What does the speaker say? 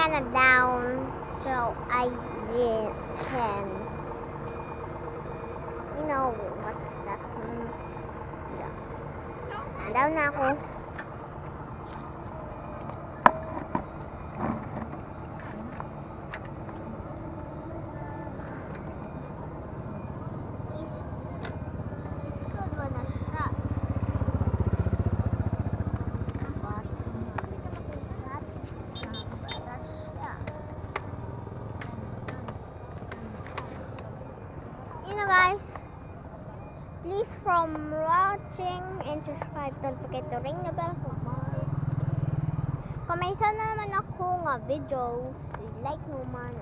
kinda down, so I can, you know, what's that? Yeah. Down na ako. Guys, please from watching and subscribe, don't forget to ring the bell for more. Kung may isa na naman akong video, like naman